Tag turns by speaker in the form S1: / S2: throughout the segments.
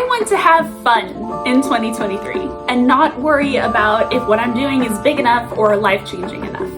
S1: I want to have fun in 2023 and not worry about if what I'm doing is big enough or life-changing enough.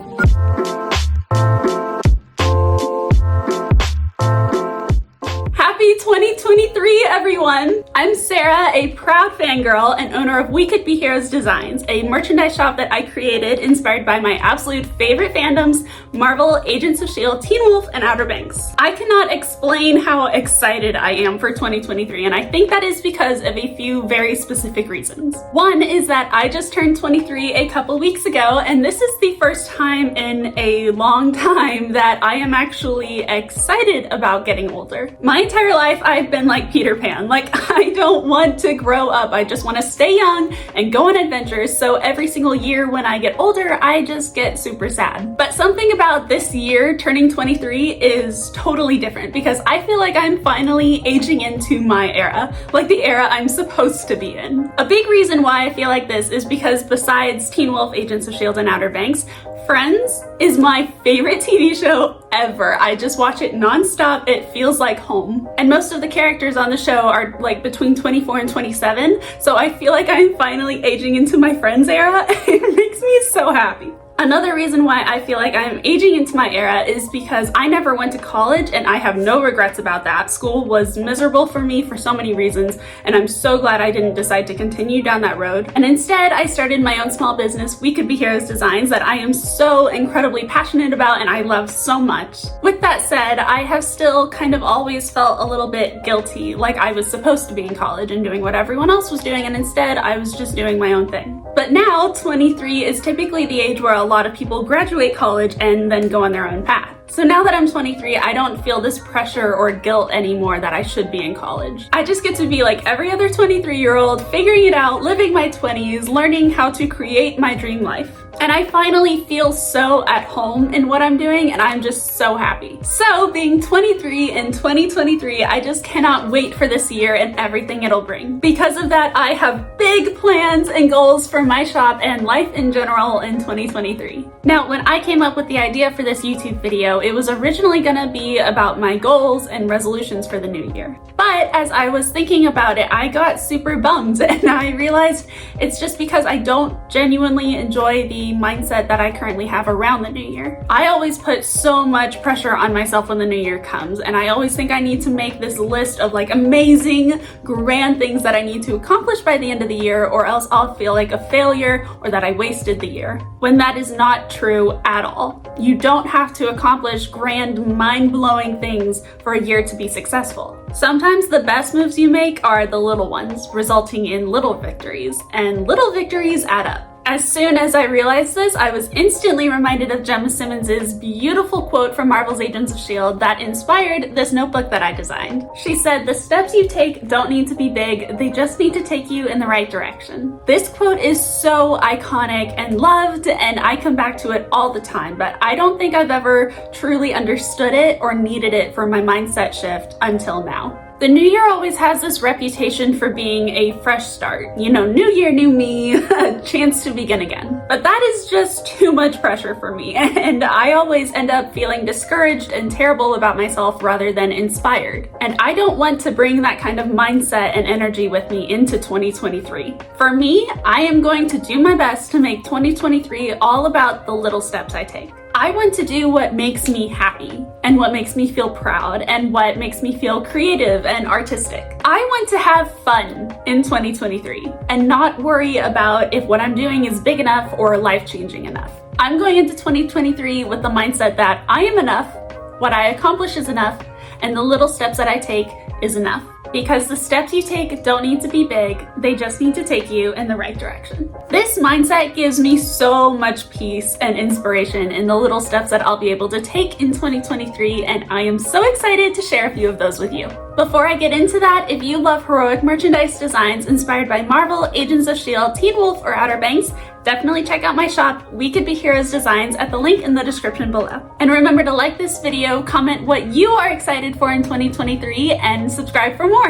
S1: Happy 2023, everyone! I'm Sarah, a proud fangirl and owner of We Could Be Heroes Designs, a merchandise shop that I created inspired by my absolute favorite fandoms, Marvel, Agents of S.H.I.E.L.D., Teen Wolf, and Outer Banks. I cannot explain how excited I am for 2023, and I think that is because of a few very specific reasons. One is that I just turned 23 a couple weeks ago, and this is the first time in a long time that I am actually excited about getting older. My entire life I've been like Peter Pan. Like, I don't want to grow up. I just want to stay young and go on adventures. So every single year when I get older, I just get super sad. But something about this year turning 23 is totally different because I feel like I'm finally aging into my era, like the era I'm supposed to be in. A big reason why I feel like this is because besides Teen Wolf, Agents of S.H.I.E.L.D., and Outer Banks, Friends is my favorite TV show ever. I just watch it nonstop. It feels like home. And most of the characters on the show are like between 24 and 27, so I feel like I'm finally aging into my Friends era. It makes me so happy. Another reason why I feel like I'm aging into my era is because I never went to college and I have no regrets about that. School was miserable for me for so many reasons, and I'm so glad I didn't decide to continue down that road. And instead, I started my own small business, We Could Be Heroes Designs, that I am so incredibly passionate about and I love so much. With that said, I have still kind of always felt a little bit guilty, like I was supposed to be in college and doing what everyone else was doing, and instead I was just doing my own thing. But now, 23 is typically the age where a lot of people graduate college and then go on their own path. So now that I'm 23, I don't feel this pressure or guilt anymore that I should be in college. I just get to be like every other 23-year-old, figuring it out, living my 20s, learning how to create my dream life. And I finally feel so at home in what I'm doing, and I'm just so happy. So being 23 in 2023, I just cannot wait for this year and everything it'll bring. Because of that, I have big plans and goals for my shop and life in general in 2023. Now, when I came up with the idea for this YouTube video, it was originally gonna be about my goals and resolutions for the new year. But as I was thinking about it, I got super bummed and I realized it's just because I don't genuinely enjoy the mindset that I currently have around the new year. I always put so much pressure on myself when the new year comes, and I always think I need to make this list of like amazing, grand things that I need to accomplish by the end of the year, or else I'll feel like a failure or that I wasted the year. When that is not true at all. You don't have to accomplish grand, mind-blowing things for a year to be successful. Sometimes the best moves you make are the little ones, resulting in little victories, and little victories add up. As soon as I realized this, I was instantly reminded of Gemma Simmons' beautiful quote from Marvel's Agents of S.H.I.E.L.D. that inspired this notebook that I designed. She said, "The steps you take don't need to be big, they just need to take you in the right direction." This quote is so iconic and loved, and I come back to it all the time, but I don't think I've ever truly understood it or needed it for my mindset shift until now. The new year always has this reputation for being a fresh start. You know, new year, new me, a chance to begin again. But that is just too much pressure for me, and I always end up feeling discouraged and terrible about myself rather than inspired. And I don't want to bring that kind of mindset and energy with me into 2023. For me, I am going to do my best to make 2023 all about the little steps I take. I want to do what makes me happy and what makes me feel proud and what makes me feel creative and artistic. I want to have fun in 2023 and not worry about if what I'm doing is big enough or life-changing enough. I'm going into 2023 with the mindset that I am enough, what I accomplish is enough, and the little steps that I take is enough. Because the steps you take don't need to be big, they just need to take you in the right direction. This mindset gives me so much peace and inspiration in the little steps that I'll be able to take in 2023, and I am so excited to share a few of those with you. Before I get into that, if you love heroic merchandise designs inspired by Marvel, Agents of S.H.I.E.L.D., Teen Wolf, or Outer Banks, definitely check out my shop, We Could Be Heroes Designs, at the link in the description below. And remember to like this video, comment what you are excited for in 2023, and subscribe for more.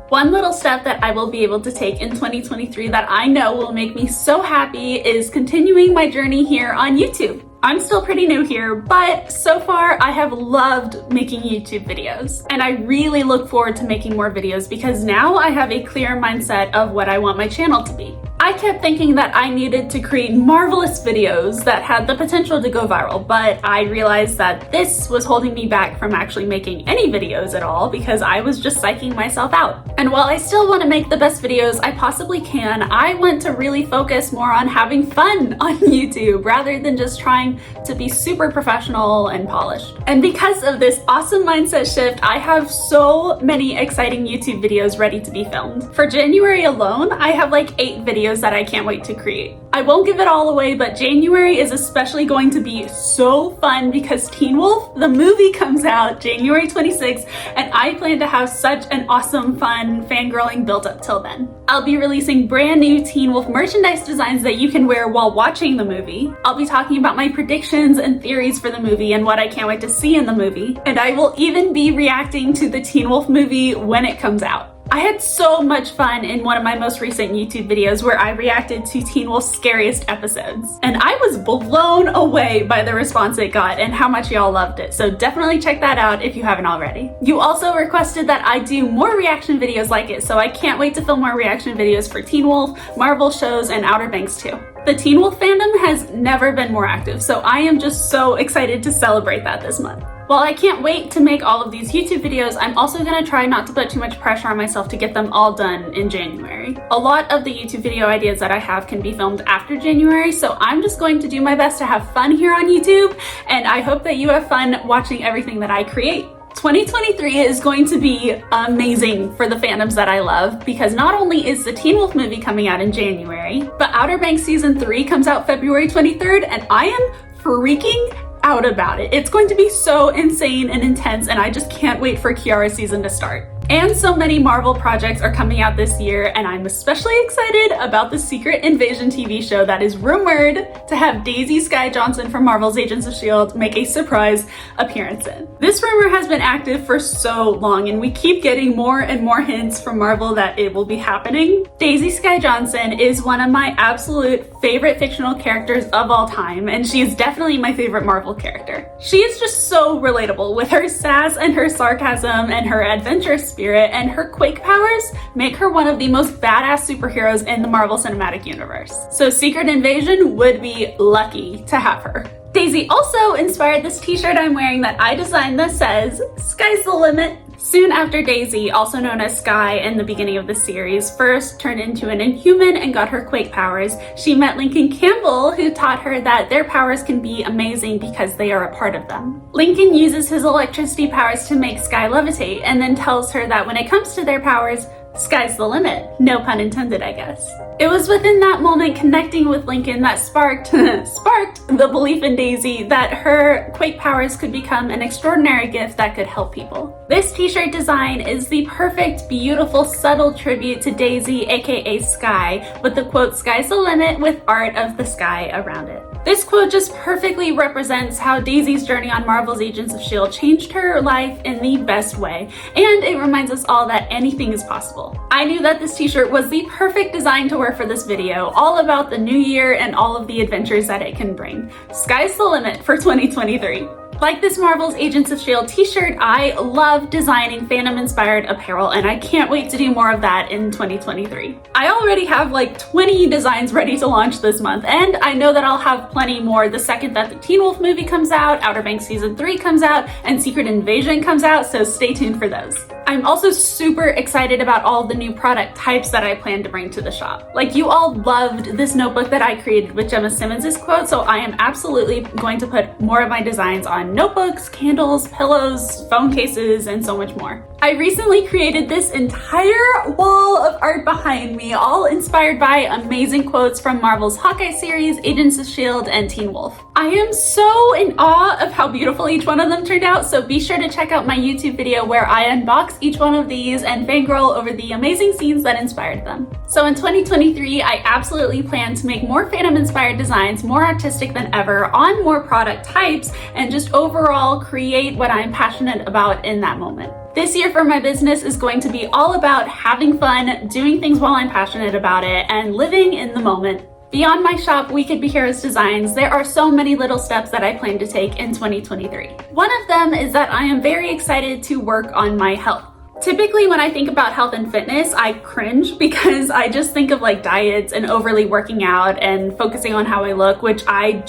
S1: One little step that I will be able to take in 2023 that I know will make me so happy is continuing my journey here on YouTube. I'm still pretty new here, but so far I have loved making YouTube videos. And I really look forward to making more videos because now I have a clear mindset of what I want my channel to be. I kept thinking that I needed to create marvelous videos that had the potential to go viral, but I realized that this was holding me back from actually making any videos at all because I was just psyching myself out. And while I still want to make the best videos I possibly can, I want to really focus more on having fun on YouTube rather than just trying to be super professional and polished. And because of this awesome mindset shift, I have so many exciting YouTube videos ready to be filmed. For January alone, I have like 8 videos that I can't wait to create. I won't give it all away, but January is especially going to be so fun because Teen Wolf, the movie, comes out January 26th, and I plan to have such an awesome, fun fangirling built up till then. I'll be releasing brand new Teen Wolf merchandise designs that you can wear while watching the movie. I'll be talking about my predictions and theories for the movie and what I can't wait to see in the movie. And I will even be reacting to the Teen Wolf movie when it comes out. I had so much fun in one of my most recent YouTube videos where I reacted to Teen Wolf's scariest episodes. And I was blown away by the response it got and how much y'all loved it. So definitely check that out if you haven't already. You also requested that I do more reaction videos like it, so I can't wait to film more reaction videos for Teen Wolf, Marvel shows, and Outer Banks too. The Teen Wolf fandom has never been more active, so I am just so excited to celebrate that this month. While I can't wait to make all of these YouTube videos, I'm also gonna try not to put too much pressure on myself to get them all done in January. A lot of the YouTube video ideas that I have can be filmed after January, so I'm just going to do my best to have fun here on YouTube, and I hope that you have fun watching everything that I create. 2023 is going to be amazing for the fandoms that I love because not only is the Teen Wolf movie coming out in January, but Outer Banks Season 3 comes out February 23rd, and I am freaking out about it. It's going to be so insane and intense, and I just can't wait for Kiara's season to start. And so many Marvel projects are coming out this year, and I'm especially excited about the Secret Invasion TV show that is rumored to have Daisy Skye Johnson from Marvel's Agents of S.H.I.E.L.D. make a surprise appearance in. This rumor has been active for so long, and we keep getting more and more hints from Marvel that it will be happening. Daisy Skye Johnson is one of my absolute favorite fictional characters of all time, and she is definitely my favorite Marvel character. She is just so relatable with her sass and her sarcasm and her adventurous spirit, and her quake powers make her one of the most badass superheroes in the Marvel Cinematic Universe. So Secret Invasion would be lucky to have her. Daisy also inspired this t-shirt I'm wearing that I designed that says, "Sky's the limit." Soon after Daisy, also known as Skye in the beginning of the series, first turned into an Inhuman and got her quake powers, she met Lincoln Campbell, who taught her that their powers can be amazing because they are a part of them. Lincoln uses his electricity powers to make Skye levitate, and then tells her that when it comes to their powers, sky's the limit. No pun intended, I guess. It was within that moment connecting with Lincoln that sparked the belief in Daisy that her quake powers could become an extraordinary gift that could help people. This t-shirt design is the perfect, beautiful, subtle tribute to Daisy, aka Skye, with the quote, "Sky's the limit," with art of the sky around it. This quote just perfectly represents how Daisy's journey on Marvel's Agents of S.H.I.E.L.D. changed her life in the best way, and it reminds us all that anything is possible. I knew that this t-shirt was the perfect design to wear for this video, all about the new year and all of the adventures that it can bring. Sky's the limit for 2023. Like this Marvel's Agents of S.H.I.E.L.D. t-shirt, I love designing fandom-inspired apparel, and I can't wait to do more of that in 2023. I already have like 20 designs ready to launch this month, and I know that I'll have plenty more the second that the Teen Wolf movie comes out, Outer Banks Season 3 comes out, and Secret Invasion comes out, so stay tuned for those. I'm also super excited about all the new product types that I plan to bring to the shop. Like, you all loved this notebook that I created with Gemma Simmons' quote, so I am absolutely going to put more of my designs on notebooks, candles, pillows, phone cases, and so much more. I recently created this entire wall of art behind me, all inspired by amazing quotes from Marvel's Hawkeye series, Agents of S.H.I.E.L.D., and Teen Wolf. I am so in awe of how beautiful each one of them turned out, so be sure to check out my YouTube video where I unbox each one of these and fangirl over the amazing scenes that inspired them. So in 2023, I absolutely plan to make more fandom-inspired designs, more artistic than ever, on more product types, and just overall create what I'm passionate about in that moment. This year for my business is going to be all about having fun, doing things while I'm passionate about it, and living in the moment. Beyond my shop, We Could Be Heroes Designs, there are so many little steps that I plan to take in 2023. One of them is that I am very excited to work on my health. Typically, when I think about health and fitness, I cringe because I just think of like diets and overly working out and focusing on how I look, which I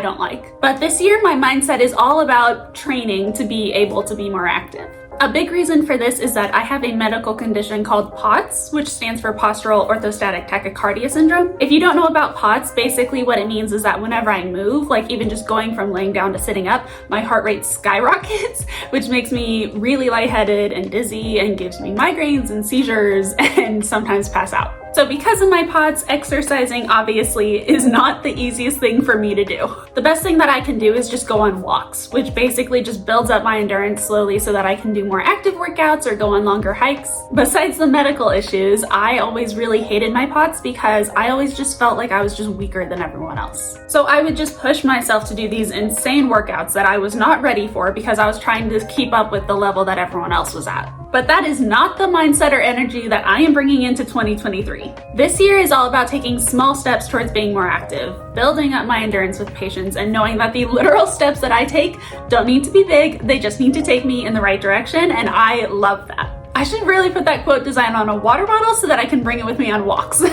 S1: don't like. But this year, my mindset is all about training to be able to be more active. A big reason for this is that I have a medical condition called POTS, which stands for postural orthostatic tachycardia syndrome. If you don't know about POTS, basically what it means is that whenever I move, like even just going from laying down to sitting up, my heart rate skyrockets, which makes me really lightheaded and dizzy and gives me migraines and seizures and sometimes pass out. So because of my POTS, exercising obviously is not the easiest thing for me to do. The best thing that I can do is just go on walks, which basically just builds up my endurance slowly so that I can do more active workouts or go on longer hikes. Besides the medical issues, I always really hated my POTS because I always just felt like I was just weaker than everyone else. So I would just push myself to do these insane workouts that I was not ready for because I was trying to keep up with the level that everyone else was at. But that is not the mindset or energy that I am bringing into 2023. This year is all about taking small steps towards being more active, building up my endurance with patience, and knowing that the literal steps that I take don't need to be big, they just need to take me in the right direction, and I love that. I should really put that quote design on a water bottle so that I can bring it with me on walks.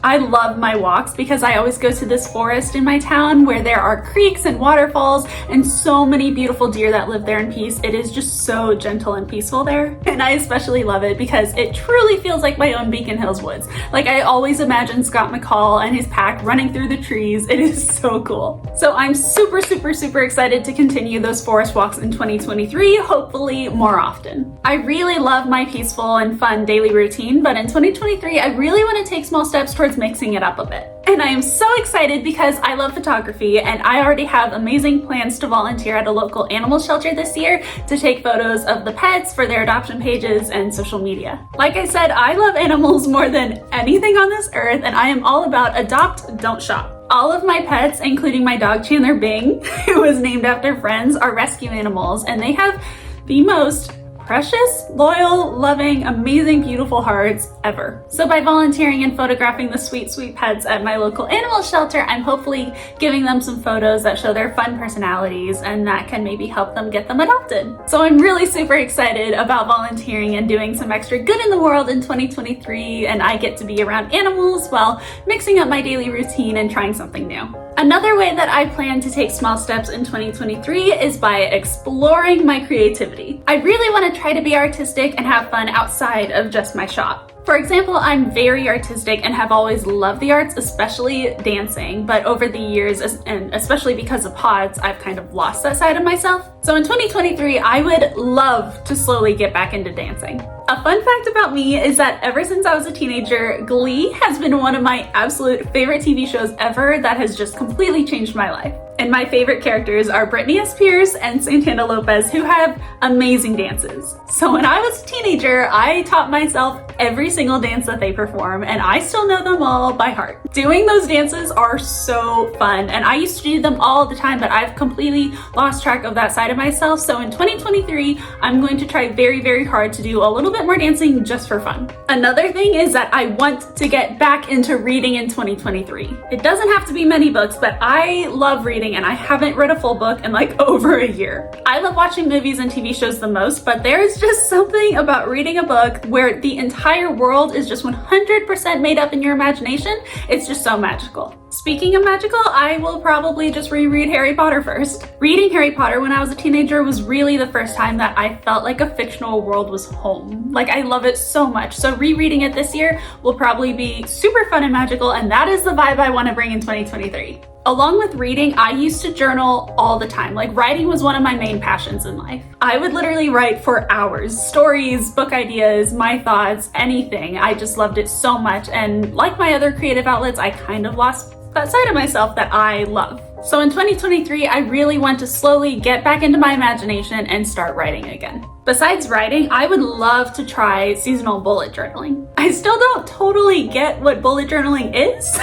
S1: I love my walks because I always go to this forest in my town where there are creeks and waterfalls and so many beautiful deer that live there in peace. It is just so gentle and peaceful there. And I especially love it because it truly feels like my own Beacon Hills woods. Like I always imagine Scott McCall and his pack running through the trees. It is so cool. So I'm super excited to continue those forest walks in 2023, hopefully more often. I really love my peaceful and fun daily routine, but in 2023, I really want to take small steps towards mixing it up a bit. And I am so excited because I love photography and I already have amazing plans to volunteer at a local animal shelter this year to take photos of the pets for their adoption pages and social media. Like I said, I love animals more than anything on this earth, and I am all about adopt, don't shop. All of my pets, including my dog Chandler Bing, who was named after Friends, are rescue animals, and they have the most precious, loyal, loving, amazing, beautiful hearts ever. So by volunteering and photographing the sweet pets at my local animal shelter, I'm hopefully giving them some photos that show their fun personalities and that can maybe help them get them adopted. So I'm really super excited about volunteering and doing some extra good in the world in 2023, and I get to be around animals while mixing up my daily routine and trying something new. Another way that I plan to take small steps in 2023 is by exploring my creativity. I really want to try to be artistic and have fun outside of just my shop. For example, I'm very artistic and have always loved the arts, especially dancing, but over the years, and especially because of POTS, I've kind of lost that side of myself. So in 2023, I would love to slowly get back into dancing. A fun fact about me is that ever since I was a teenager, Glee has been one of my absolute favorite TV shows ever that has just completely changed my life. And my favorite characters are Britney Spears and Santana Lopez, who have amazing dances. So when I was a teenager, I taught myself every single dance that they perform, and I still know them all by heart. Doing those dances are so fun, and I used to do them all the time, but I've completely lost track of that side of myself. So in 2023, I'm going to try very hard to do a little bit more dancing just for fun. Another thing is that I want to get back into reading in 2023. It doesn't have to be many books, but I love reading and I haven't read a full book in like over a year. I love watching movies and TV shows the most, but there is just something about reading a book where the entire world is just 100% made up in your imagination. It's just so magical. Speaking of magical, I will probably just reread Harry Potter first. Reading Harry Potter when I was a teenager was really the first time that I felt like a fictional world was home. Like, I love it so much. So rereading it this year will probably be super fun and magical, and that is the vibe I want to bring in 2023. Along with reading, I used to journal all the time. Like, writing was one of my main passions in life. I would literally write for hours. Stories, book ideas, my thoughts, anything. I just loved it so much. And like my other creative outlets, I kind of lost that side of myself that I love. So in 2023, I really want to slowly get back into my imagination and start writing again. Besides writing, I would love to try seasonal bullet journaling. I still don't totally get what bullet journaling is,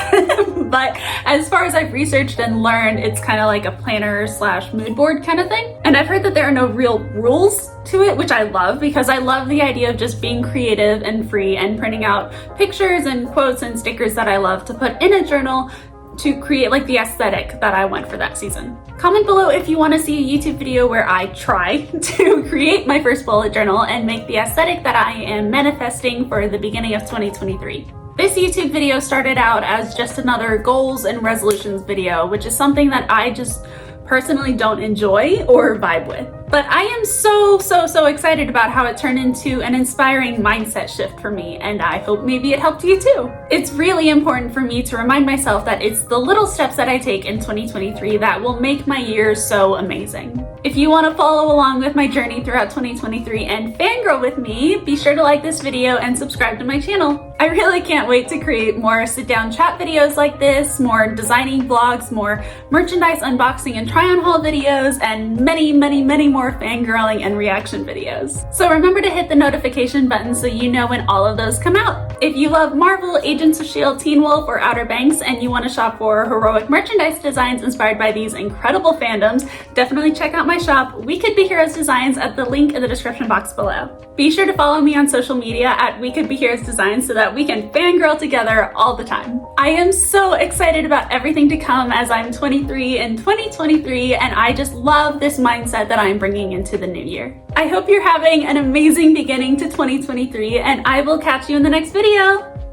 S1: but as far as I've researched and learned, it's kind of like a planner / mood board kind of thing. And I've heard that there are no real rules to it, which I love because I love the idea of just being creative and free and printing out pictures and quotes and stickers that I love to put in a journal to create like the aesthetic that I want for that season. Comment below if you want to see a YouTube video where I try to create my first bullet journal and make the aesthetic that I am manifesting for the beginning of 2023. This YouTube video started out as just another goals and resolutions video, which is something that I just personally don't enjoy or vibe with. But I am so excited about how it turned into an inspiring mindset shift for me, and I hope maybe it helped you too. It's really important for me to remind myself that it's the little steps that I take in 2023 that will make my year so amazing. If you want to follow along with my journey throughout 2023 and fangirl with me, be sure to like this video and subscribe to my channel. I really can't wait to create more sit-down chat videos like this, more designing vlogs, more merchandise unboxing and try-on haul videos, and many more fangirling and reaction videos. So remember to hit the notification button so you know when all of those come out. If you love Marvel, Agents of S.H.I.E.L.D., Teen Wolf, or Outer Banks, and you want to shop for heroic merchandise designs inspired by these incredible fandoms, definitely check out my shop, We Could Be Heroes Designs, at the link in the description box below. Be sure to follow me on social media at We Could Be Heroes Designs so that we can fangirl together all the time. I am so excited about everything to come as I'm 23 in 2023, and I just love this mindset that I'm bringing into the new year. I hope you're having an amazing beginning to 2023, and I will catch you in the next video.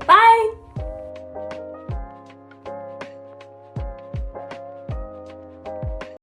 S1: Bye!